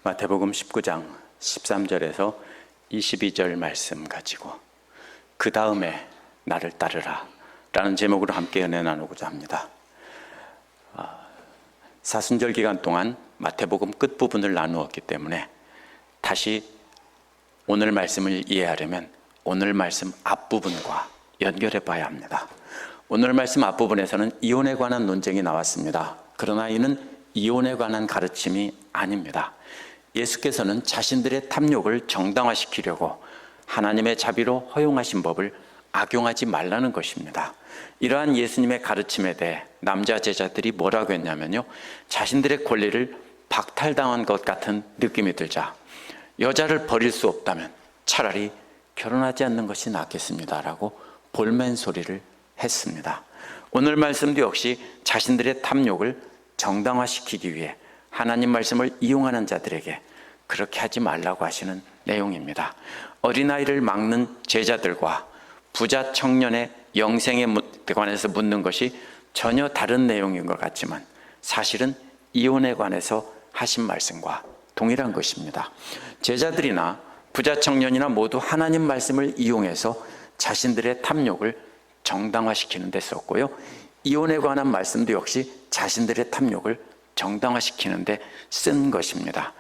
마태복음 19장 13절에서 22절 말씀 가지고 그 다음에 나를 따르라 라는 제목으로 함께 은혜 나누고자 합니다. 사순절 기간 동안 마태복음 끝부분을 나누었기 때문에 다시 오늘 말씀을 이해하려면 오늘 말씀 앞부분과 연결해 봐야 합니다. 오늘 말씀 앞부분에서는 이혼에 관한 논쟁이 나왔습니다. 그러나 이는 이혼에 관한 가르침이 아닙니다. 예수께서는 자신들의 탐욕을 정당화시키려고 하나님의 자비로 허용하신 법을 악용하지 말라는 것입니다. 이러한 예수님의 가르침에 대해 남자 제자들이 뭐라고 했냐면요, 자신들의 권리를 박탈당한 것 같은 느낌이 들자 여자를 버릴 수 없다면 차라리 결혼하지 않는 것이 낫겠습니다 라고 볼멘 소리를 했습니다. 오늘 말씀도 역시 자신들의 탐욕을 정당화시키기 위해 하나님 말씀을 이용하는 자들에게 그렇게 하지 말라고 하시는 내용입니다. 어린아이를 막는 제자들과 부자 청년의 영생에 관해서 묻는 것이 전혀 다른 내용인 것 같지만 사실은 이혼에 관해서 하신 말씀과 동일한 것입니다. 제자들이나 부자 청년이나 모두 하나님 말씀을 이용해서 자신들의 탐욕을 정당화시키는 데 썼고요, 이혼에 관한 말씀도 역시 자신들의 탐욕을 정당화시키는 데 쓴 것입니다.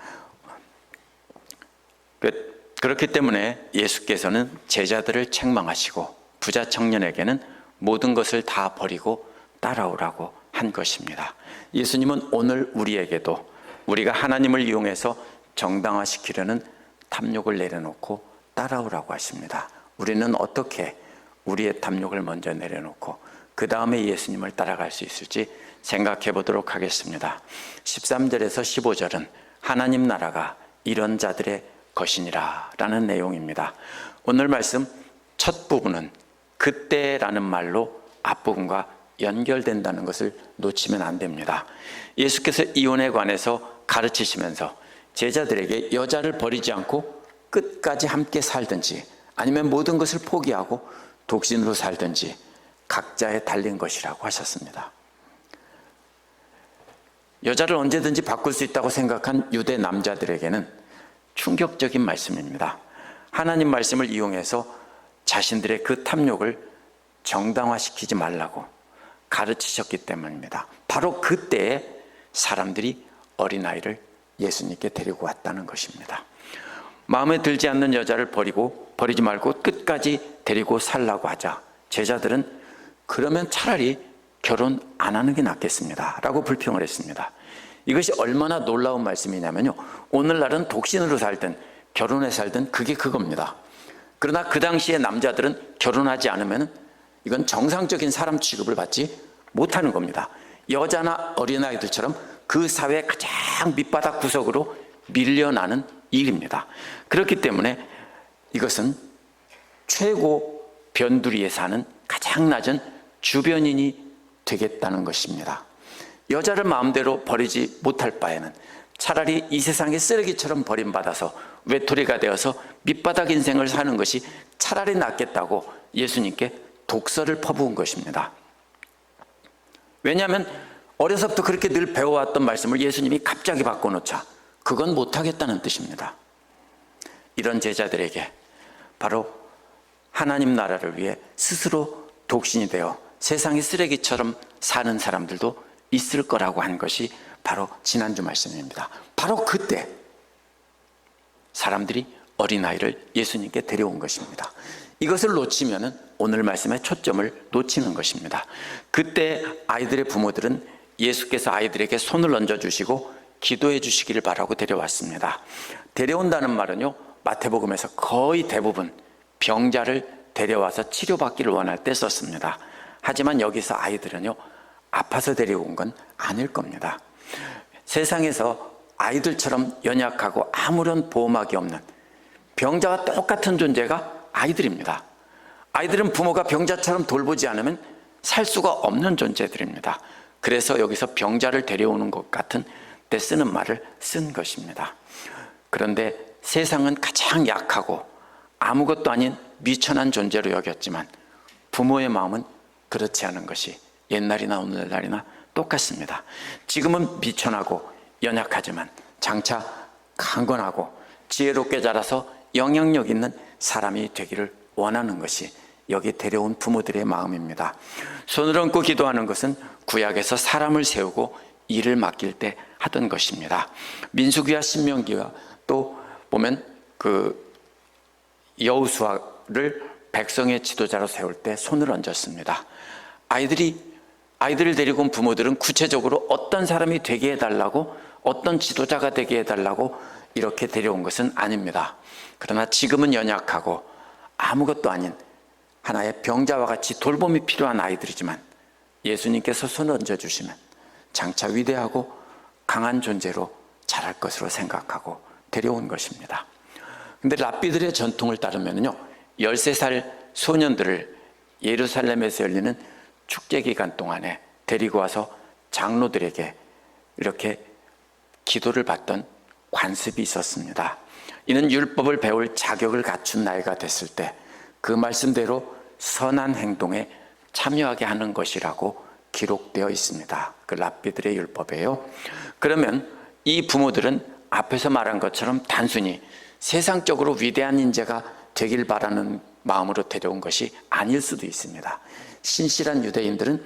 그렇기 때문에 예수께서는 제자들을 책망하시고 부자 청년에게는 모든 것을 다 버리고 따라오라고 한 것입니다. 예수님은 오늘 우리에게도 우리가 하나님을 이용해서 정당화시키려는 탐욕을 내려놓고 따라오라고 하십니다. 우리는 어떻게 우리의 탐욕을 먼저 내려놓고 그 다음에 예수님을 따라갈 수 있을지 생각해 보도록 하겠습니다. 13절에서 15절은 하나님 나라가 이런 자들의 것이니라 라는 내용입니다. 오늘 말씀 첫 부분은 그때라는 말로 앞부분과 연결된다는 것을 놓치면 안 됩니다. 예수께서 이혼에 관해서 가르치시면서 제자들에게 여자를 버리지 않고 끝까지 함께 살든지 아니면 모든 것을 포기하고 독신으로 살든지 각자에 달린 것이라고 하셨습니다. 여자를 언제든지 바꿀 수 있다고 생각한 유대 남자들에게는 충격적인 말씀입니다. 하나님 말씀을 이용해서 자신들의 그 탐욕을 정당화시키지 말라고 가르치셨기 때문입니다. 바로 그때에 사람들이 어린아이를 예수님께 데리고 왔다는 것입니다. 마음에 들지 않는 여자를 버리지 말고 끝까지 데리고 살라고 하자 제자들은 그러면 차라리 결혼 안 하는 게 낫겠습니다 라고 불평을 했습니다. 이것이 얼마나 놀라운 말씀이냐면요, 오늘날은 독신으로 살든 결혼해 살든 그게 그겁니다. 그러나 그 당시에 남자들은 결혼하지 않으면 이건 정상적인 사람 취급을 받지 못하는 겁니다. 여자나 어린아이들처럼 그 사회의 가장 밑바닥 구석으로 밀려나는 일입니다. 그렇기 때문에 이것은 최고 변두리에 사는 가장 낮은 주변인이 되겠다는 것입니다. 여자를 마음대로 버리지 못할 바에는 차라리 이 세상의 쓰레기처럼 버림받아서 외톨이가 되어서 밑바닥 인생을 사는 것이 차라리 낫겠다고 예수님께 독서를 퍼부은 것입니다. 왜냐하면 어려서부터 그렇게 늘 배워왔던 말씀을 예수님이 갑자기 바꿔놓자 그건 못하겠다는 뜻입니다. 이런 제자들에게 바로 하나님 나라를 위해 스스로 독신이 되어 세상의 쓰레기처럼 사는 사람들도 있을 거라고 한 것이 바로 지난주 말씀입니다. 바로 그때 사람들이 어린아이를 예수님께 데려온 것입니다. 이것을 놓치면 오늘 말씀의 초점을 놓치는 것입니다. 그때 아이들의 부모들은 예수께서 아이들에게 손을 얹어주시고 기도해 주시기를 바라고 데려왔습니다. 데려온다는 말은요, 마태복음에서 거의 대부분 병자를 데려와서 치료받기를 원할 때 썼습니다. 하지만 여기서 아이들은요, 아파서 데려온 건 아닐 겁니다. 세상에서 아이들처럼 연약하고 아무런 보호막이 없는 병자와 똑같은 존재가 아이들입니다. 아이들은 부모가 병자처럼 돌보지 않으면 살 수가 없는 존재들입니다. 그래서 여기서 병자를 데려오는 것 같은 때 쓰는 말을 쓴 것입니다. 그런데 세상은 가장 약하고 아무것도 아닌 미천한 존재로 여겼지만 부모의 마음은 그렇지 않은 것이 옛날이나 오늘날이나 똑같습니다. 지금은 미천하고 연약하지만 장차 강건하고 지혜롭게 자라서 영향력 있는 사람이 되기를 원하는 것이 여기 데려온 부모들의 마음입니다. 손을 얹고 기도하는 것은 구약에서 사람을 세우고 일을 맡길 때 하던 것입니다. 민수기와 신명기와 또 보면 그 여호수아를 백성의 지도자로 세울 때 손을 얹었습니다. 아이들을 데리고 온 부모들은 구체적으로 어떤 사람이 되게 해달라고, 어떤 지도자가 되게 해달라고 이렇게 데려온 것은 아닙니다. 그러나 지금은 연약하고 아무것도 아닌 하나의 병자와 같이 돌봄이 필요한 아이들이지만 예수님께서 손을 얹어주시면 장차 위대하고 강한 존재로 자랄 것으로 생각하고 데려온 것입니다. 근데 랍비들의 전통을 따르면요, 13살 소년들을 예루살렘에서 열리는 축제 기간 동안에 데리고 와서 장로들에게 이렇게 기도를 받던 관습이 있었습니다. 이는 율법을 배울 자격을 갖춘 나이가 됐을 때 그 말씀대로 선한 행동에 참여하게 하는 것이라고 기록되어 있습니다. 그 랍비들의 율법이에요. 그러면 이 부모들은 앞에서 말한 것처럼 단순히 세상적으로 위대한 인재가 되길 바라는 마음으로 데려온 것이 아닐 수도 있습니다. 신실한 유대인들은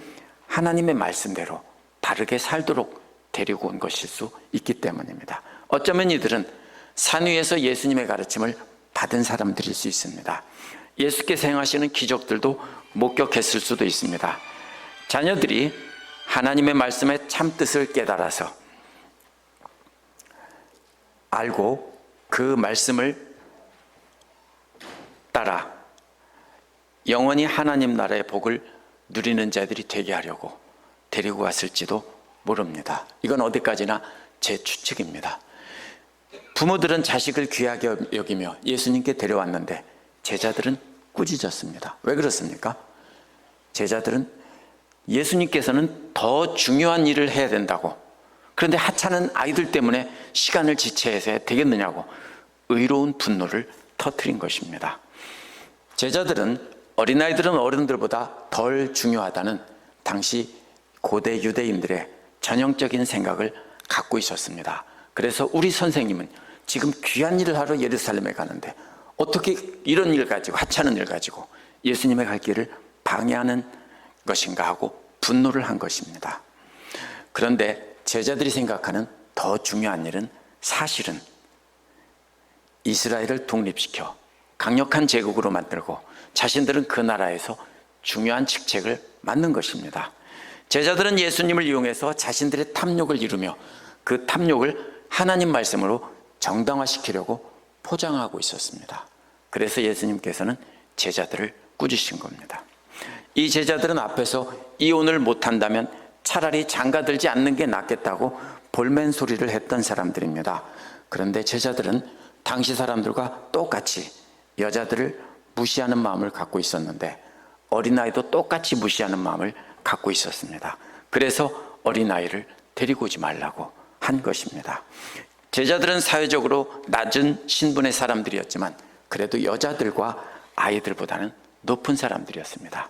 하나님의 말씀대로 바르게 살도록 데리고 온 것일 수 있기 때문입니다. 어쩌면 이들은 산 위에서 예수님의 가르침을 받은 사람들일 수 있습니다. 예수께서 행하시는 기적들도 목격했을 수도 있습니다. 자녀들이 하나님의 말씀의 참뜻을 깨달아서 알고 그 말씀을 따라 영원히 하나님 나라의 복을 누리는 자들이 되게 하려고 데리고 왔을지도 모릅니다. 이건 어디까지나 제 추측입니다. 부모들은 자식을 귀하게 여기며 예수님께 데려왔는데 제자들은 꾸짖었습니다. 왜 그렇습니까? 제자들은 예수님께서는 더 중요한 일을 해야 된다고, 그런데 하찮은 아이들 때문에 시간을 지체해서 되겠느냐고 의로운 분노를 터뜨린 것입니다. 제자들은 어린아이들은 어른들보다 덜 중요하다는 당시 고대 유대인들의 전형적인 생각을 갖고 있었습니다. 그래서 우리 선생님은 지금 귀한 일을 하러 예루살렘에 가는데 어떻게 이런 일 가지고, 하찮은 일 가지고 예수님의 갈 길을 방해하는 것인가 하고 분노를 한 것입니다. 그런데 제자들이 생각하는 더 중요한 일은 사실은 이스라엘을 독립시켜 강력한 제국으로 만들고 자신들은 그 나라에서 중요한 직책을 맡는 것입니다. 제자들은 예수님을 이용해서 자신들의 탐욕을 이루며 그 탐욕을 하나님 말씀으로 정당화시키려고 포장하고 있었습니다. 그래서 예수님께서는 제자들을 꾸짖으신 겁니다. 이 제자들은 앞에서 이혼을 못한다면 차라리 장가들지 않는 게 낫겠다고 볼멘 소리를 했던 사람들입니다. 그런데 제자들은 당시 사람들과 똑같이 여자들을 무시하는 마음을 갖고 있었는데 어린아이도 똑같이 무시하는 마음을 갖고 있었습니다. 그래서 어린아이를 데리고 오지 말라고 한 것입니다. 제자들은 사회적으로 낮은 신분의 사람들이었지만 그래도 여자들과 아이들보다는 높은 사람들이었습니다.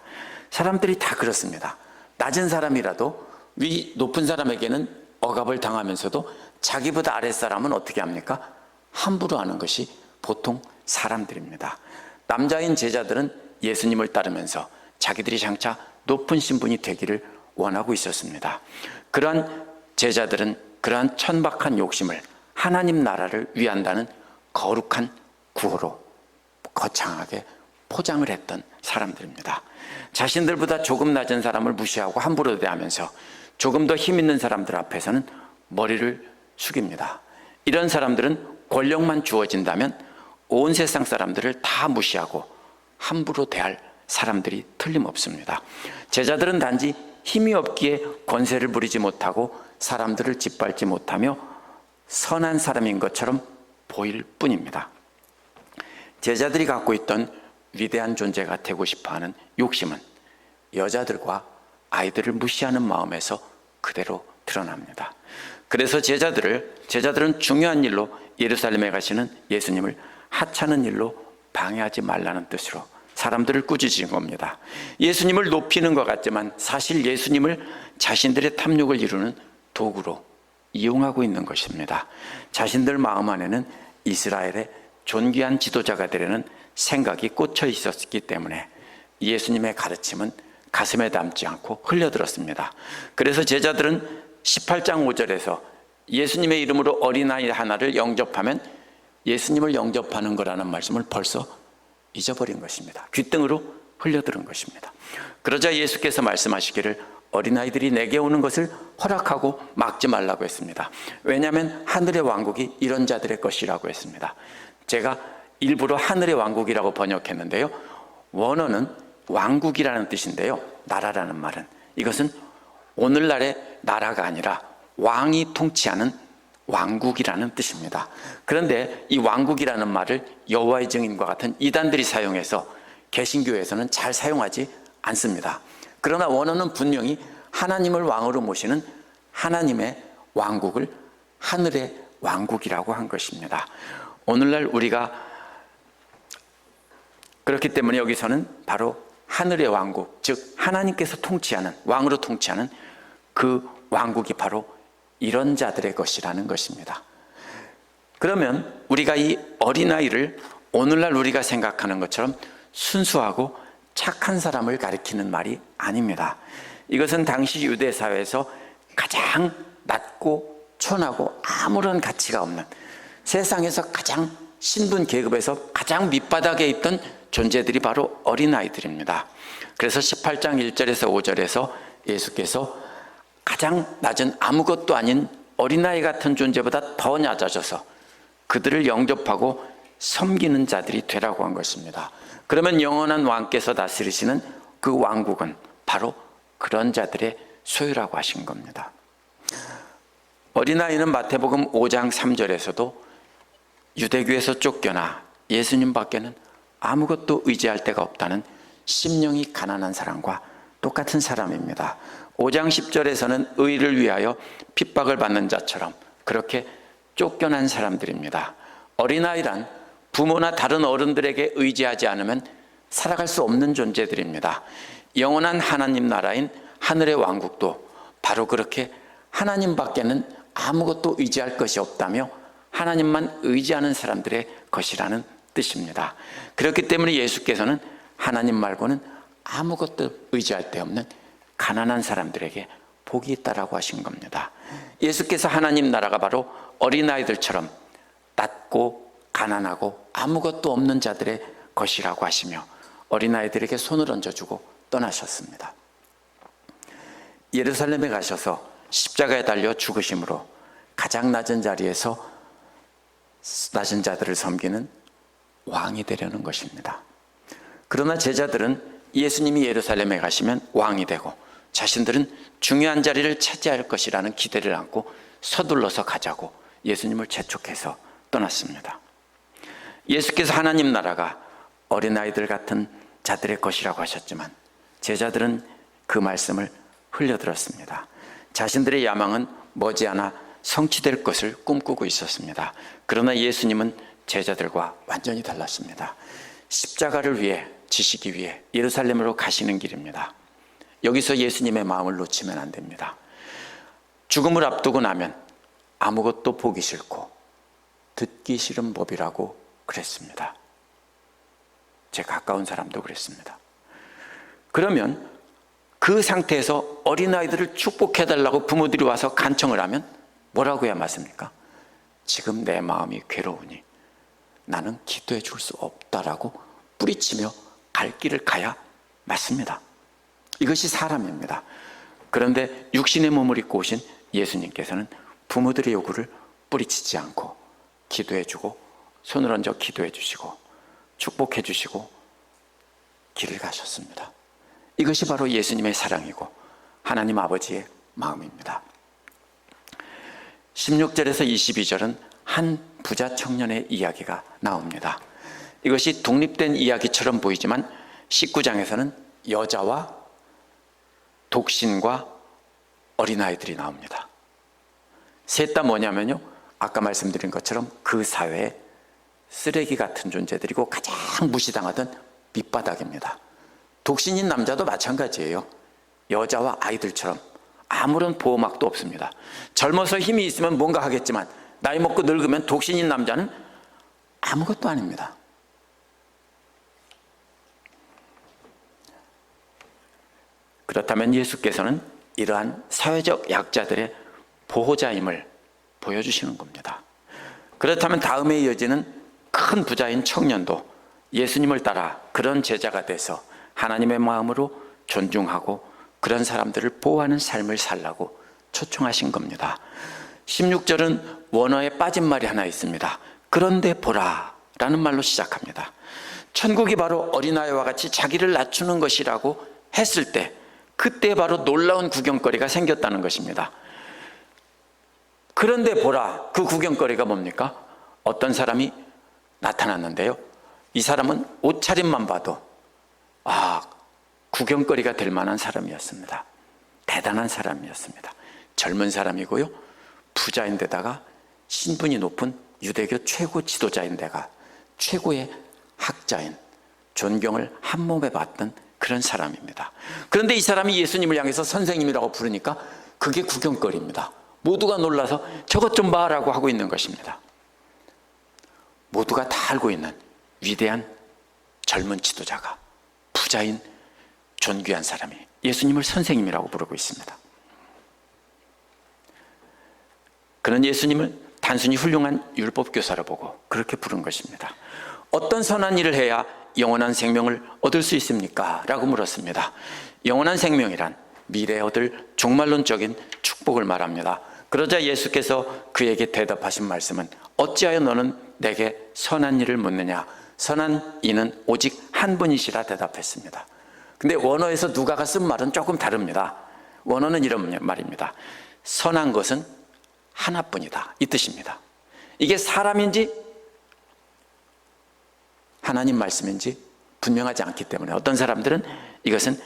사람들이 다 그렇습니다. 낮은 사람이라도 위 높은 사람에게는 억압을 당하면서도 자기보다 아랫사람은 어떻게 합니까? 함부로 하는 것이 보통 사람들입니다. 남자인 제자들은 예수님을 따르면서 자기들이 장차 높은 신분이 되기를 원하고 있었습니다. 그러한 제자들은 그러한 천박한 욕심을 하나님 나라를 위한다는 거룩한 구호로 거창하게 포장을 했던 사람들입니다. 자신들보다 조금 낮은 사람을 무시하고 함부로 대하면서 조금 더 힘 있는 사람들 앞에서는 머리를 숙입니다. 이런 사람들은 권력만 주어진다면 온 세상 사람들을 다 무시하고 함부로 대할 사람들이 틀림없습니다. 제자들은 단지 힘이 없기에 권세를 부리지 못하고 사람들을 짓밟지 못하며 선한 사람인 것처럼 보일 뿐입니다. 제자들이 갖고 있던 위대한 존재가 되고 싶어하는 욕심은 여자들과 아이들을 무시하는 마음에서 그대로 드러납니다. 그래서 제자들은 중요한 일로 예루살렘에 가시는 예수님을 하찮은 일로 방해하지 말라는 뜻으로 사람들을 꾸짖은 겁니다. 예수님을 높이는 것 같지만 사실 예수님을 자신들의 탐욕을 이루는 도구로 이용하고 있는 것입니다. 자신들 마음 안에는 이스라엘의 존귀한 지도자가 되려는 생각이 꽂혀 있었기 때문에 예수님의 가르침은 가슴에 담지 않고 흘려들었습니다. 그래서 제자들은 18장 5절에서 예수님의 이름으로 어린아이 하나를 영접하면 예수님을 영접하는 거라는 말씀을 벌써 잊어버린 것입니다. 귓등으로 흘려들은 것입니다. 그러자 예수께서 말씀하시기를 어린아이들이 내게 오는 것을 허락하고 막지 말라고 했습니다. 왜냐하면 하늘의 왕국이 이런 자들의 것이라고 했습니다. 제가 일부러 하늘의 왕국이라고 번역했는데요, 원어는 왕국이라는 뜻인데요, 나라라는 말은 이것은 오늘날의 나라가 아니라 왕이 통치하는 왕국이라는 뜻입니다. 그런데 이 왕국이라는 말을 여호와의 증인과 같은 이단들이 사용해서 개신교에서는 잘 사용하지 않습니다. 그러나 원어는 분명히 하나님을 왕으로 모시는 하나님의 왕국을 하늘의 왕국이라고 한 것입니다. 오늘날 우리가 그렇기 때문에 여기서는 바로 하늘의 왕국, 즉 하나님께서 통치하는, 왕으로 통치하는 그 왕국이 바로 이런 자들의 것이라는 것입니다. 그러면 우리가 이 어린아이를 오늘날 우리가 생각하는 것처럼 순수하고 착한 사람을 가리키는 말이 아닙니다. 이것은 당시 유대 사회에서 가장 낮고 천하고 아무런 가치가 없는, 세상에서 가장 신분 계급에서 가장 밑바닥에 있던 존재들이 바로 어린아이들입니다. 그래서 18장 1절에서 5절에서 예수께서 가장 낮은 아무것도 아닌 어린아이 같은 존재보다 더 낮아져서 그들을 영접하고 섬기는 자들이 되라고 한 것입니다. 그러면 영원한 왕께서 다스리시는 그 왕국은 바로 그런 자들의 소유라고 하신 겁니다. 어린아이는 마태복음 5장 3절에서도 유대교에서 쫓겨나 예수님 밖에는 아무것도 의지할 데가 없다는 심령이 가난한 사람과 똑같은 사람입니다. 5장 10절에서는 의를 위하여 핍박을 받는 자처럼 그렇게 쫓겨난 사람들입니다. 어린아이란 부모나 다른 어른들에게 의지하지 않으면 살아갈 수 없는 존재들입니다. 영원한 하나님 나라인 하늘의 왕국도 바로 그렇게 하나님 밖에는 아무것도 의지할 것이 없다며 하나님만 의지하는 사람들의 것이라는 뜻입니다. 그렇기 때문에 예수께서는 하나님 말고는 아무것도 의지할 데 없는 가난한 사람들에게 복이 있다라고 하신 겁니다. 예수께서 하나님 나라가 바로 어린아이들처럼 낮고 가난하고 아무것도 없는 자들의 것이라고 하시며 어린아이들에게 손을 얹어주고 떠나셨습니다. 예루살렘에 가셔서 십자가에 달려 죽으심으로 가장 낮은 자리에서 낮은 자들을 섬기는 왕이 되려는 것입니다. 그러나 제자들은 예수님이 예루살렘에 가시면 왕이 되고 자신들은 중요한 자리를 차지할 것이라는 기대를 안고 서둘러서 가자고 예수님을 재촉해서 떠났습니다. 예수께서 하나님 나라가 어린아이들 같은 자들의 것이라고 하셨지만 제자들은 그 말씀을 흘려들었습니다. 자신들의 야망은 머지않아 성취될 것을 꿈꾸고 있었습니다. 그러나 예수님은 제자들과 완전히 달랐습니다. 십자가를 위해 지시기 위해 예루살렘으로 가시는 길입니다. 여기서 예수님의 마음을 놓치면 안 됩니다. 죽음을 앞두고 나면 아무것도 보기 싫고 듣기 싫은 법이라고 그랬습니다. 제 가까운 사람도 그랬습니다. 그러면 그 상태에서 어린아이들을 축복해달라고 부모들이 와서 간청을 하면 뭐라고 해야 맞습니까? 지금 내 마음이 괴로우니 나는 기도해 줄 수 없다라고 뿌리치며 갈 길을 가야 맞습니다. 이것이 사람입니다. 그런데 육신의 몸을 입고 오신 예수님께서는 부모들의 요구를 뿌리치지 않고 기도해 주고 손을 얹어 기도해 주시고 축복해 주시고 길을 가셨습니다. 이것이 바로 예수님의 사랑이고 하나님 아버지의 마음입니다. 16절에서 22절은 한 부자 청년의 이야기가 나옵니다. 이것이 독립된 이야기처럼 보이지만 19장에서는 여자와 독신과 어린아이들이 나옵니다. 셋 다 뭐냐면요, 아까 말씀드린 것처럼 그 사회의 쓰레기 같은 존재들이고 가장 무시당하던 밑바닥입니다. 독신인 남자도 마찬가지예요. 여자와 아이들처럼 아무런 보호막도 없습니다. 젊어서 힘이 있으면 뭔가 하겠지만 나이 먹고 늙으면 독신인 남자는 아무것도 아닙니다. 그렇다면 예수께서는 이러한 사회적 약자들의 보호자임을 보여주시는 겁니다. 그렇다면 다음에 이어지는 큰 부자인 청년도 예수님을 따라 그런 제자가 돼서 하나님의 마음으로 존중하고 그런 사람들을 보호하는 삶을 살라고 초청하신 겁니다. 16절은 원어에 빠진 말이 하나 있습니다. 그런데 보라 라는 말로 시작합니다. 천국이 바로 어린아이와 같이 자기를 낮추는 것이라고 했을 때 그때 바로 놀라운 구경거리가 생겼다는 것입니다. 그런데 보라, 그 구경거리가 뭡니까? 어떤 사람이 나타났는데요, 이 사람은 옷차림만 봐도 구경거리가 될 만한 사람이었습니다. 대단한 사람이었습니다. 젊은 사람이고요, 부자인데다가 신분이 높은 유대교 최고 지도자인데가 최고의 학자인, 존경을 한 몸에 받던 그런 사람입니다. 그런데 이 사람이 예수님을 향해서 선생님이라고 부르니까 그게 구경거리입니다. 모두가 놀라서 저것 좀 봐라고 하고 있는 것입니다. 모두가 다 알고 있는 위대한 젊은 지도자가, 부자인 존귀한 사람이 예수님을 선생님이라고 부르고 있습니다. 그는 예수님을 단순히 훌륭한 율법교사로 보고 그렇게 부른 것입니다. 어떤 선한 일을 해야 영원한 생명을 얻을 수 있습니까? 라고 물었습니다. 영원한 생명이란 미래에 얻을 종말론적인 축복을 말합니다. 그러자 예수께서 그에게 대답하신 말씀은 어찌하여 너는 내게 선한 일을 묻느냐? 선한 이는 오직 한 분이시라 대답했습니다. 근데 원어에서 누가가 쓴 말은 조금 다릅니다. 원어는 이런 말입니다. 선한 것은 하나뿐이다, 이 뜻입니다. 이게 사람인지 하나님 말씀인지 분명하지 않기 때문에 어떤 사람들은 이것은,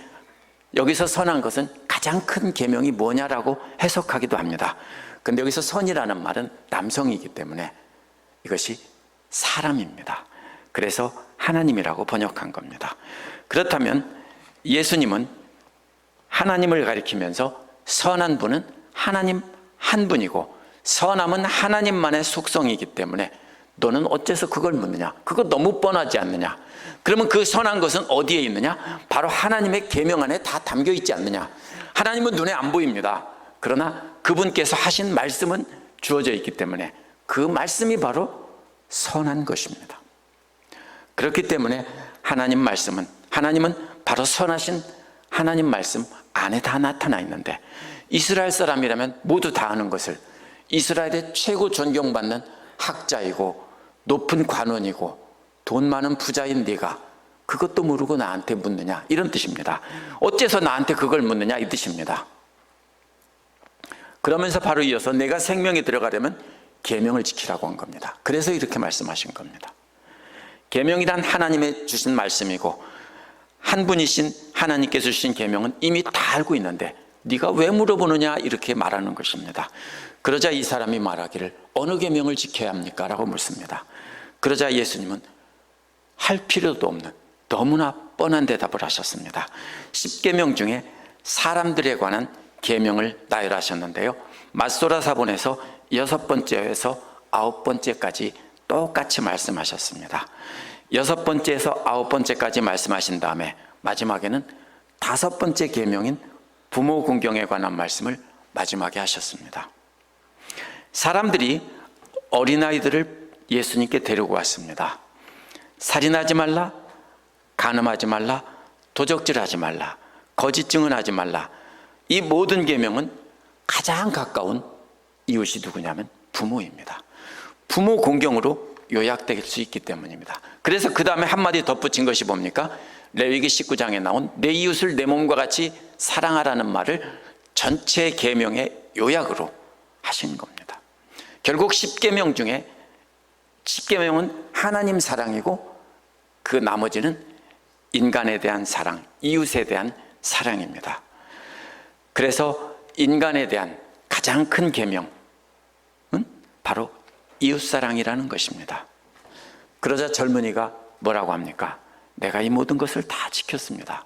여기서 선한 것은 가장 큰 계명이 뭐냐라고 해석하기도 합니다. 근데 여기서 선이라는 말은 남성이기 때문에 이것이 사람입니다. 그래서 하나님이라고 번역한 겁니다. 그렇다면 예수님은 하나님을 가리키면서 선한 분은 하나님 한 분이고 선함은 하나님만의 속성이기 때문에 너는 어째서 그걸 묻느냐? 그거 너무 뻔하지 않느냐? 그러면 그 선한 것은 어디에 있느냐? 바로 하나님의 계명 안에 다 담겨 있지 않느냐? 하나님은 눈에 안 보입니다. 그러나 그분께서 하신 말씀은 주어져 있기 때문에 그 말씀이 바로 선한 것입니다. 그렇기 때문에 하나님은 바로 선하신 하나님 말씀 안에 다 나타나 있는데, 이스라엘 사람이라면 모두 다 아는 것을 이스라엘의 최고 존경받는 학자이고 높은 관원이고 돈 많은 부자인 네가 그것도 모르고 나한테 묻느냐, 이런 뜻입니다. 어째서 나한테 그걸 묻느냐, 이 뜻입니다. 그러면서 바로 이어서 내가 생명에 들어가려면 계명을 지키라고 한 겁니다. 그래서 이렇게 말씀하신 겁니다. 계명이란 하나님의 주신 말씀이고 한 분이신 하나님께서 주신 계명은 이미 다 알고 있는데 네가 왜 물어보느냐, 이렇게 말하는 것입니다. 그러자 이 사람이 말하기를 어느 계명을 지켜야 합니까? 라고 묻습니다. 그러자 예수님은 할 필요도 없는 너무나 뻔한 대답을 하셨습니다. 10계명 중에 사람들에 관한 계명을 나열하셨는데요, 맞소라 사본에서 6번째에서 9번째까지 똑같이 말씀하셨습니다. 6번째에서 9번째까지 말씀하신 다음에 마지막에는 5번째 계명인 부모 공경에 관한 말씀을 마지막에 하셨습니다. 사람들이 어린아이들을 예수님께 데리고 왔습니다. 살인하지 말라, 간음하지 말라, 도적질하지 말라, 거짓 증언하지 말라. 이 모든 계명은 가장 가까운 이웃이 누구냐면 부모입니다. 부모 공경으로 요약될 수 있기 때문입니다. 그래서 그 다음에 한마디 덧붙인 것이 뭡니까? 레위기 19장에 나온 내 이웃을 내 몸과 같이 사랑하라는 말을 전체 계명의 요약으로 하신 겁니다. 결국 10계명 중에 10계명은 하나님 사랑이고 그 나머지는 인간에 대한 사랑, 이웃에 대한 사랑입니다. 그래서 인간에 대한 가장 큰 계명은 바로 이웃사랑이라는 것입니다. 그러자 젊은이가 뭐라고 합니까? 내가 이 모든 것을 다 지켰습니다.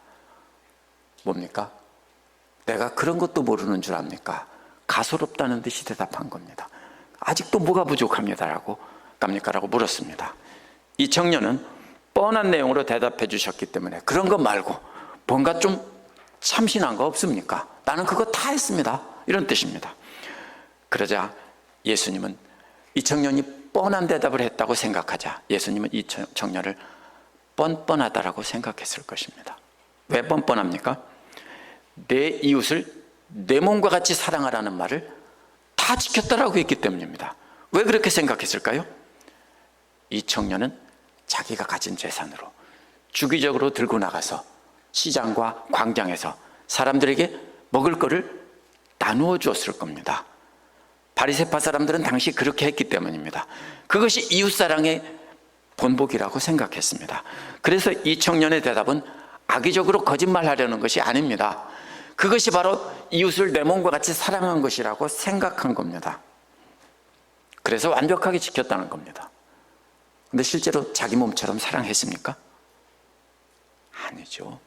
뭡니까? 내가 그런 것도 모르는 줄 압니까? 가소롭다는 듯이 대답한 겁니다. 아직도 뭐가 부족합니다라고 갑니까라고 물었습니다. 이 청년은 뻔한 내용으로 대답해 주셨기 때문에 그런 거 말고 뭔가 좀 참신한 거 없습니까? 나는 그거 다 했습니다. 이런 뜻입니다. 그러자 예수님은 이 청년이 뻔한 대답을 했다고 생각하자 예수님은 이 청년을 뻔뻔하다라고 생각했을 것입니다. 왜 뻔뻔합니까? 내 이웃을 내 몸과 같이 사랑하라는 말을 다 지켰다라고 했기 때문입니다. 왜 그렇게 생각했을까요? 이 청년은 자기가 가진 재산으로 주기적으로 들고 나가서 시장과 광장에서 사람들에게 먹을 거를 나누어 주었을 겁니다. 바리새파 사람들은 당시 그렇게 했기 때문입니다. 그것이 이웃사랑의 본보기라고 생각했습니다. 그래서 이 청년의 대답은 악의적으로 거짓말하려는 것이 아닙니다. 그것이 바로 이웃을 내 몸과 같이 사랑한 것이라고 생각한 겁니다. 그래서 완벽하게 지켰다는 겁니다. 근데 실제로 자기 몸처럼 사랑했습니까? 아니죠.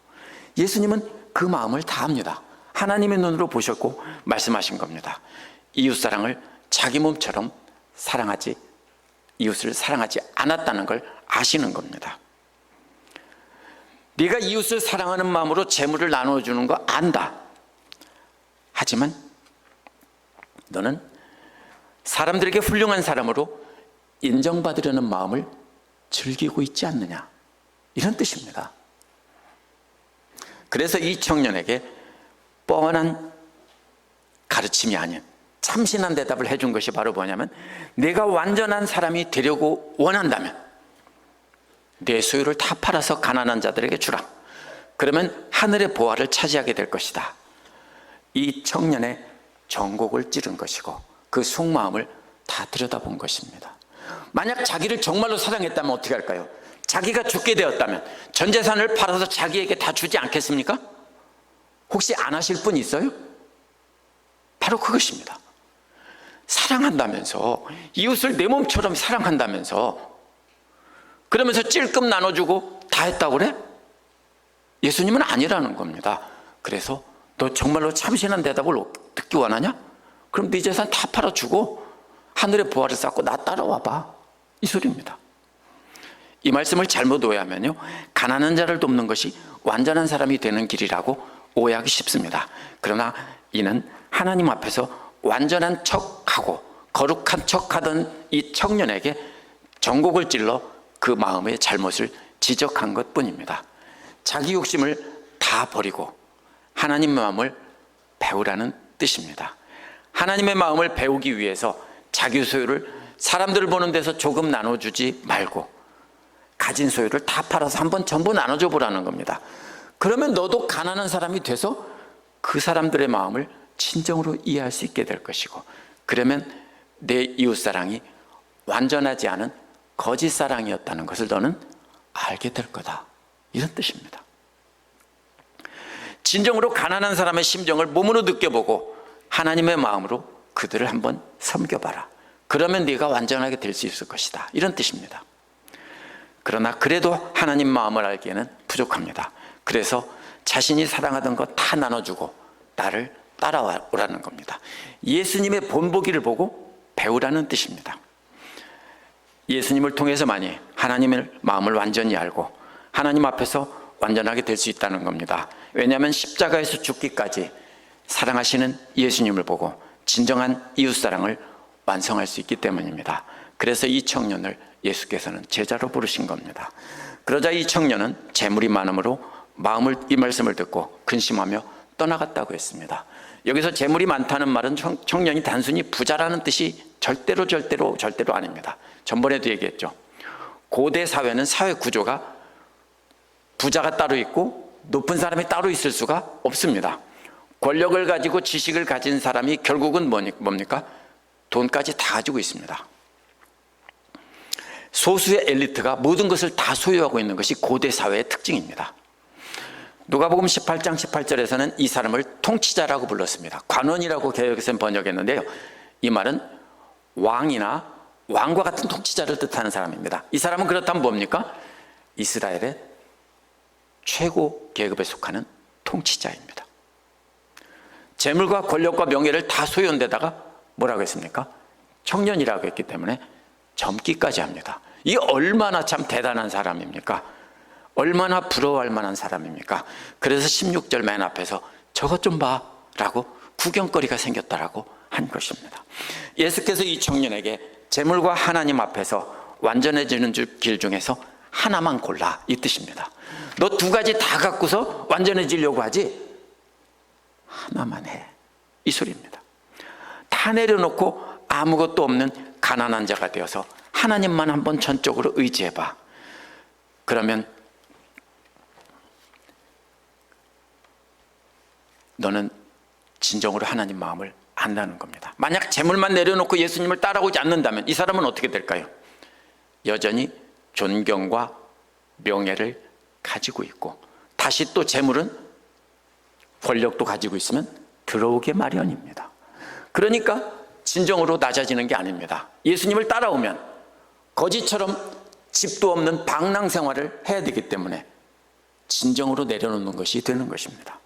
예수님은 그 마음을 다 압니다. 하나님의 눈으로 보셨고 말씀하신 겁니다. 이웃사랑을 자기 몸처럼 이웃을 사랑하지 않았다는 걸 아시는 겁니다. 네가 이웃을 사랑하는 마음으로 재물을 나눠주는 거 안다. 하지만 너는 사람들에게 훌륭한 사람으로 인정받으려는 마음을 즐기고 있지 않느냐, 이런 뜻입니다. 그래서 이 청년에게 뻔한 가르침이 아닌 참신한 대답을 해준 것이 바로 뭐냐면, 내가 완전한 사람이 되려고 원한다면 내 소유를 다 팔아서 가난한 자들에게 주라. 그러면 하늘의 보화를 차지하게 될 것이다. 이 청년의 정곡을 찌른 것이고 그 속마음을 다 들여다본 것입니다. 만약 자기를 정말로 사랑했다면 어떻게 할까요? 자기가 죽게 되었다면 전 재산을 팔아서 자기에게 다 주지 않겠습니까? 혹시 안 하실 분 있어요? 바로 그것입니다. 사랑한다면서, 이웃을 내 몸처럼 사랑한다면서, 그러면서 찔끔 나눠주고 다 했다고 그래? 예수님은 아니라는 겁니다. 그래서 너 정말로 참신한 대답을 듣기 원하냐? 그럼 네 재산 다 팔아주고 하늘의 보화를 쌓고 나 따라와 봐, 이 소리입니다. 이 말씀을 잘못 오해하면요, 가난한 자를 돕는 것이 완전한 사람이 되는 길이라고 오해하기 쉽습니다. 그러나 이는 하나님 앞에서 완전한 척하고 거룩한 척하던 이 청년에게 정곡을 찔러 그 마음의 잘못을 지적한 것뿐입니다. 자기 욕심을 다 버리고 하나님의 마음을 배우라는 뜻입니다. 하나님의 마음을 배우기 위해서 자기 소유를 사람들을 보는 데서 조금 나눠주지 말고 가진 소유를 다 팔아서 한번 전부 나눠줘 보라는 겁니다. 그러면 너도 가난한 사람이 돼서 그 사람들의 마음을 진정으로 이해할 수 있게 될 것이고, 그러면 내 이웃사랑이 완전하지 않은 거짓사랑이었다는 것을 너는 알게 될 거다, 이런 뜻입니다. 진정으로 가난한 사람의 심정을 몸으로 느껴보고 하나님의 마음으로 그들을 한번 섬겨봐라. 그러면 네가 완전하게 될 수 있을 것이다, 이런 뜻입니다. 그러나 그래도 하나님 마음을 알기에는 부족합니다. 그래서 자신이 사랑하던 거 다 나눠주고 나를 따라오라는 겁니다. 예수님의 본보기를 보고 배우라는 뜻입니다. 예수님을 통해서만이 하나님의 마음을 완전히 알고 하나님 앞에서 완전하게 될 수 있다는 겁니다. 왜냐하면 십자가에서 죽기까지 사랑하시는 예수님을 보고 진정한 이웃사랑을 완성할 수 있기 때문입니다. 그래서 이 청년을 예수께서는 제자로 부르신 겁니다. 그러자 이 청년은 재물이 많음으로 이 말씀을 듣고 근심하며 떠나갔다고 했습니다. 여기서 재물이 많다는 말은 청년이 단순히 부자라는 뜻이 절대로 아닙니다. 전번에도 얘기했죠. 고대 사회는 사회 구조가 부자가 따로 있고 높은 사람이 따로 있을 수가 없습니다. 권력을 가지고 지식을 가진 사람이 결국은 뭡니까? 돈까지 다 가지고 있습니다. 소수의 엘리트가 모든 것을 다 소유하고 있는 것이 고대 사회의 특징입니다. 누가복음 18장 18절에서는 이 사람을 통치자라고 불렀습니다. 관원이라고 개역에서는 번역했는데요, 이 말은 왕이나 왕과 같은 통치자를 뜻하는 사람입니다. 이 사람은 그렇다면 뭡니까? 이스라엘의 최고 계급에 속하는 통치자입니다. 재물과 권력과 명예를 다 소유한 데다가 뭐라고 했습니까? 청년이라고 했기 때문에 젊기까지 합니다. 이 얼마나 참 대단한 사람입니까? 얼마나 부러워할 만한 사람입니까? 그래서 16절 맨 앞에서 저것 좀 봐 라고 구경거리가 생겼다라고 한 것입니다. 예수께서 이 청년에게 재물과 하나님 앞에서 완전해지는 길 중에서 하나만 골라, 이 뜻입니다. 너 두 가지 다 갖고서 완전해지려고 하지? 하나만 해, 이 소리입니다. 다 내려놓고 아무것도 없는 가난한 자가 되어서 하나님만 한번 전적으로 의지해봐. 그러면 너는 진정으로 하나님 마음을 안다는 겁니다. 만약 재물만 내려놓고 예수님을 따라오지 않는다면 이 사람은 어떻게 될까요? 여전히 존경과 명예를 가지고 있고, 다시 또 재물은 권력도 가지고 있으면 들어오게 마련입니다. 그러니까 진정으로 낮아지는 게 아닙니다. 예수님을 따라오면 거지처럼 집도 없는 방랑 생활을 해야 되기 때문에 진정으로 내려놓는 것이 되는 것입니다.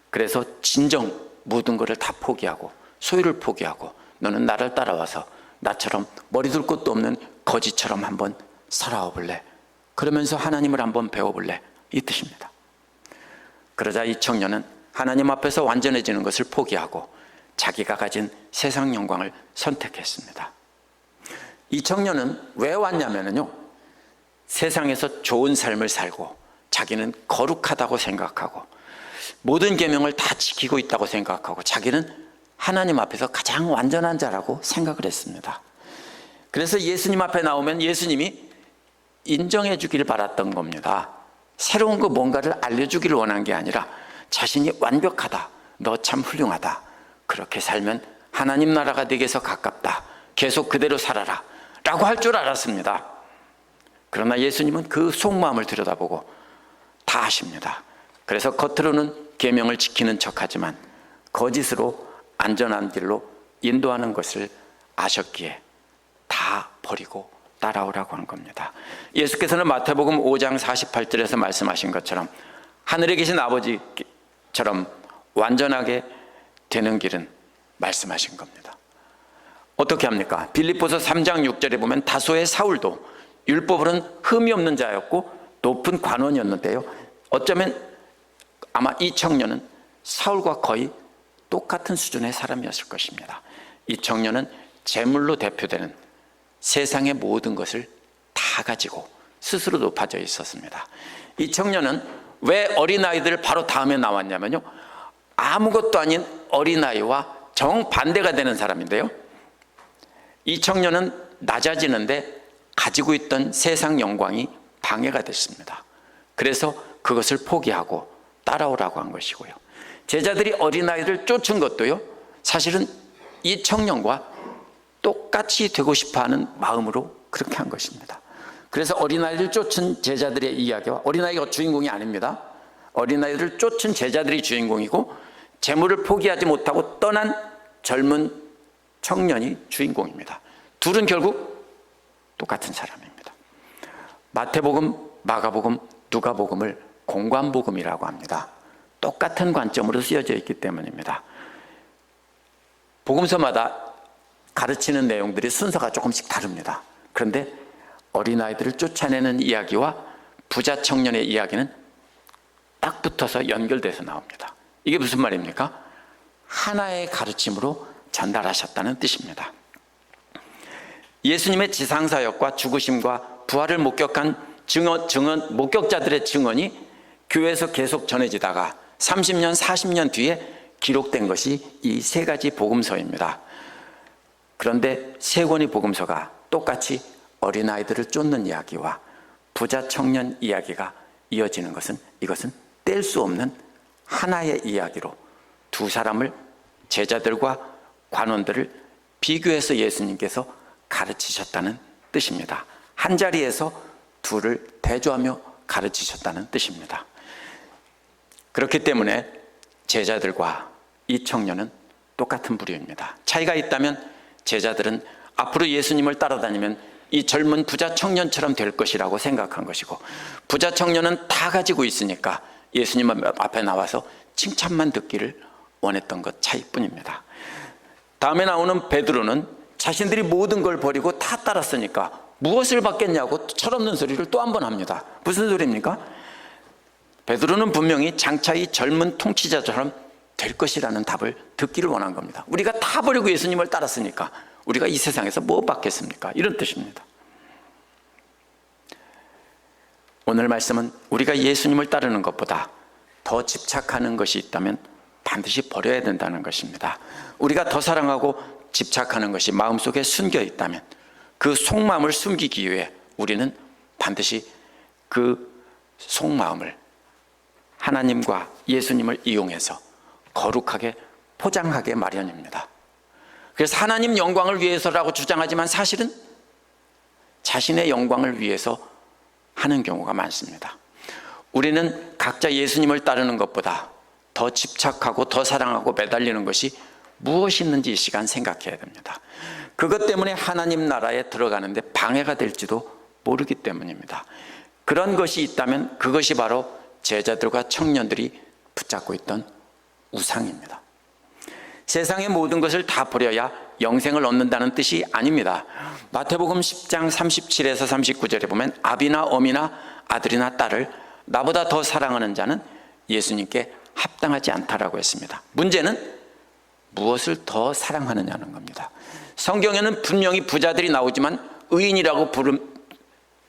그래서 진정 모든 것을 다 포기하고 소유를 포기하고 너는 나를 따라와서 나처럼 머리 둘 곳도 없는 거지처럼 한번 살아와 볼래? 그러면서 하나님을 한번 배워볼래? 이 뜻입니다. 그러자 이 청년은 하나님 앞에서 완전해지는 것을 포기하고 자기가 가진 세상 영광을 선택했습니다. 이 청년은 왜 왔냐면요, 세상에서 좋은 삶을 살고 자기는 거룩하다고 생각하고 모든 계명을 다 지키고 있다고 생각하고 자기는 하나님 앞에서 가장 완전한 자라고 생각을 했습니다. 그래서 예수님 앞에 나오면 예수님이 인정해 주기를 바랐던 겁니다. 새로운 거 뭔가를 알려주기를 원한 게 아니라 자신이 완벽하다, 너 참 훌륭하다, 그렇게 살면 하나님 나라가 내게서 가깝다, 계속 그대로 살아라 라고 할 줄 알았습니다. 그러나 예수님은 그 속마음을 들여다보고 다 아십니다. 그래서 겉으로는 계명을 지키는 척하지만 거짓으로 안전한 길로 인도하는 것을 아셨기에 다 버리고 따라오라고 한 겁니다. 예수께서는 마태복음 5장 48절에서 말씀하신 것처럼 하늘에 계신 아버지처럼 완전하게 되는 길은 말씀하신 겁니다. 어떻게 합니까? 빌립보서 3장 6절에 보면 다소의 사울도 율법으로는 흠이 없는 자였고 높은 관원이었는데요, 어쩌면 아마 이 청년은 사울과 거의 똑같은 수준의 사람이었을 것입니다. 이 청년은 재물로 대표되는 세상의 모든 것을 다 가지고 스스로 높아져 있었습니다. 이 청년은 왜 어린아이들 바로 다음에 나왔냐면요, 아무것도 아닌 어린아이와 정반대가 되는 사람인데요, 이 청년은 낮아지는데 가지고 있던 세상 영광이 방해가 됐습니다. 그래서 그것을 포기하고 따라오라고 한 것이고요, 제자들이 어린아이를 쫓은 것도요, 사실은 이 청년과 똑같이 되고 싶어하는 마음으로 그렇게 한 것입니다. 그래서 어린아이를 쫓은 제자들의 이야기와, 어린아이가 주인공이 아닙니다. 어린아이를 쫓은 제자들이 주인공이고 재물을 포기하지 못하고 떠난 젊은 청년이 주인공입니다. 둘은 결국 똑같은 사람입니다. 마태복음, 마가복음, 누가복음을 공관복음이라고 합니다. 똑같은 관점으로 쓰여져 있기 때문입니다. 복음서마다 가르치는 내용들이 순서가 조금씩 다릅니다. 그런데 어린아이들을 쫓아내는 이야기와 부자 청년의 이야기는 딱 붙어서 연결돼서 나옵니다. 이게 무슨 말입니까? 하나의 가르침으로 전달하셨다는 뜻입니다. 예수님의 지상사역과 죽으심과 부활을 목격한 목격자들의 증언이 교회에서 계속 전해지다가 30년, 40년 뒤에 기록된 것이 이 세 가지 복음서입니다. 그런데 세 권의 복음서가 똑같이 어린아이들을 쫓는 이야기와 부자 청년 이야기가 이어지는 것은, 이것은 뗄 수 없는 하나의 이야기로 두 사람을, 제자들과 관원들을 비교해서 예수님께서 가르치셨다는 뜻입니다. 한 자리에서 둘을 대조하며 가르치셨다는 뜻입니다. 그렇기 때문에 제자들과 이 청년은 똑같은 부류입니다. 차이가 있다면 제자들은 앞으로 예수님을 따라다니면 이 젊은 부자 청년처럼 될 것이라고 생각한 것이고, 부자 청년은 다 가지고 있으니까 예수님 앞에 나와서 칭찬만 듣기를 원했던 것 차이뿐입니다. 다음에 나오는 베드로는 자신들이 모든 걸 버리고 다 따랐으니까 무엇을 받겠냐고 철없는 소리를 또 한 번 합니다. 무슨 소리입니까? 베드로는 분명히 장차 이 젊은 통치자처럼 될 것이라는 답을 듣기를 원한 겁니다. 우리가 다 버리고 예수님을 따랐으니까 우리가 이 세상에서 뭐 받겠습니까? 이런 뜻입니다. 오늘 말씀은 우리가 예수님을 따르는 것보다 더 집착하는 것이 있다면 반드시 버려야 된다는 것입니다. 우리가 더 사랑하고 집착하는 것이 마음속에 숨겨 있다면 그 속마음을 숨기기 위해 우리는 반드시 그 속마음을 하나님과 예수님을 이용해서 거룩하게 포장하게 마련입니다. 그래서 하나님 영광을 위해서라고 주장하지만 사실은 자신의 영광을 위해서 하는 경우가 많습니다. 우리는 각자 예수님을 따르는 것보다 더 집착하고 더 사랑하고 매달리는 것이 무엇이 있는지 이 시간 생각해야 됩니다. 그것 때문에 하나님 나라에 들어가는데 방해가 될지도 모르기 때문입니다. 그런 것이 있다면 그것이 바로 제자들과 청년들이 붙잡고 있던 우상입니다. 세상의 모든 것을 다 버려야 영생을 얻는다는 뜻이 아닙니다. 마태복음 10장 37에서 39절에 보면 아비나 어미나 아들이나 딸을 나보다 더 사랑하는 자는 예수님께 합당하지 않다라고 했습니다. 문제는 무엇을 더 사랑하느냐는 겁니다. 성경에는 분명히 부자들이 나오지만 의인이라고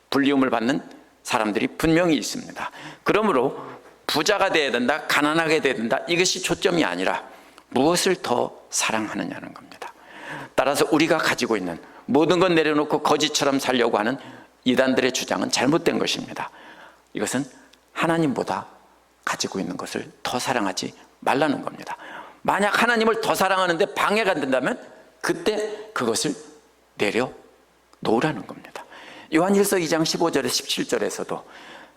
불리움을 받는 사람들이 분명히 있습니다. 그러므로 부자가 되어야 된다, 가난하게 되어야 된다, 이것이 초점이 아니라 무엇을 더 사랑하느냐는 겁니다. 따라서 우리가 가지고 있는 모든 것 내려놓고 거지처럼 살려고 하는 이단들의 주장은 잘못된 것입니다. 이것은 하나님보다 가지고 있는 것을 더 사랑하지 말라는 겁니다. 만약 하나님을 더 사랑하는데 방해가 된다면 그때 그것을 내려놓으라는 겁니다. 요한일서 2장 15절에서 17절에서도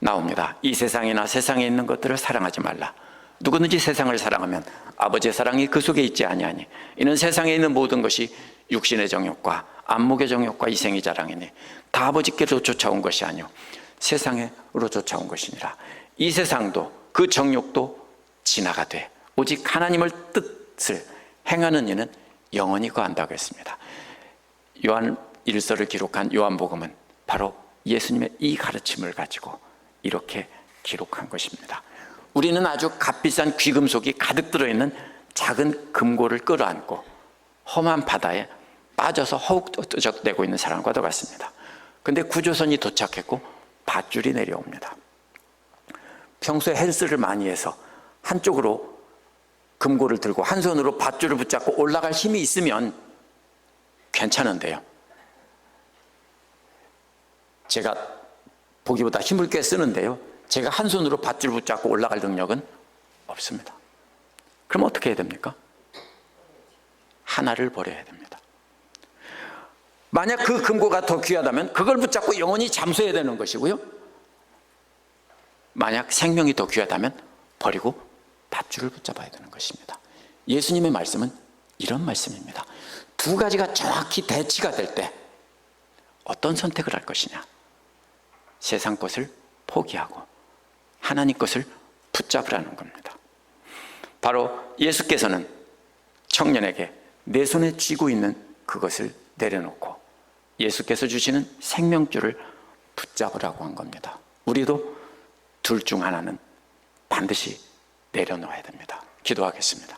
나옵니다. 이 세상이나 세상에 있는 것들을 사랑하지 말라. 누구든지 세상을 사랑하면 아버지의 사랑이 그 속에 있지 아니하니 이는 세상에 있는 모든 것이 육신의 정욕과 안목의 정욕과 이생의 자랑이니 다 아버지께로 쫓아온 것이 아니요 세상으로 쫓아온 것이니라. 이 세상도 그 정욕도 지나가 돼 오직 하나님을 뜻을 행하는 이는 영원히 거한다고 했습니다. 요한 일서를 기록한 요한복음은 바로 예수님의 이 가르침을 가지고 이렇게 기록한 것입니다. 우리는 아주 값비싼 귀금속이 가득 들어있는 작은 금고를 끌어안고 험한 바다에 빠져서 허우적대고 있는 사람과도 같습니다. 그런데 구조선이 도착했고 밧줄이 내려옵니다. 평소에 헬스를 많이 해서 한쪽으로 금고를 들고 한 손으로 밧줄을 붙잡고 올라갈 힘이 있으면 괜찮은데요, 제가 보기보다 힘을 꽤 쓰는데요, 제가 한 손으로 밧줄 붙잡고 올라갈 능력은 없습니다. 그럼 어떻게 해야 됩니까? 하나를 버려야 됩니다. 만약 그 금고가 더 귀하다면 그걸 붙잡고 영원히 잠수해야 되는 것이고요, 만약 생명이 더 귀하다면 버리고 밧줄을 붙잡아야 되는 것입니다. 예수님의 말씀은 이런 말씀입니다. 두 가지가 정확히 대치가 될 때 어떤 선택을 할 것이냐, 세상 것을 포기하고 하나님 것을 붙잡으라는 겁니다. 바로 예수께서는 청년에게 내 손에 쥐고 있는 그것을 내려놓고 예수께서 주시는 생명줄을 붙잡으라고 한 겁니다. 우리도 둘 중 하나는 반드시 내려놓아야 됩니다. 기도하겠습니다.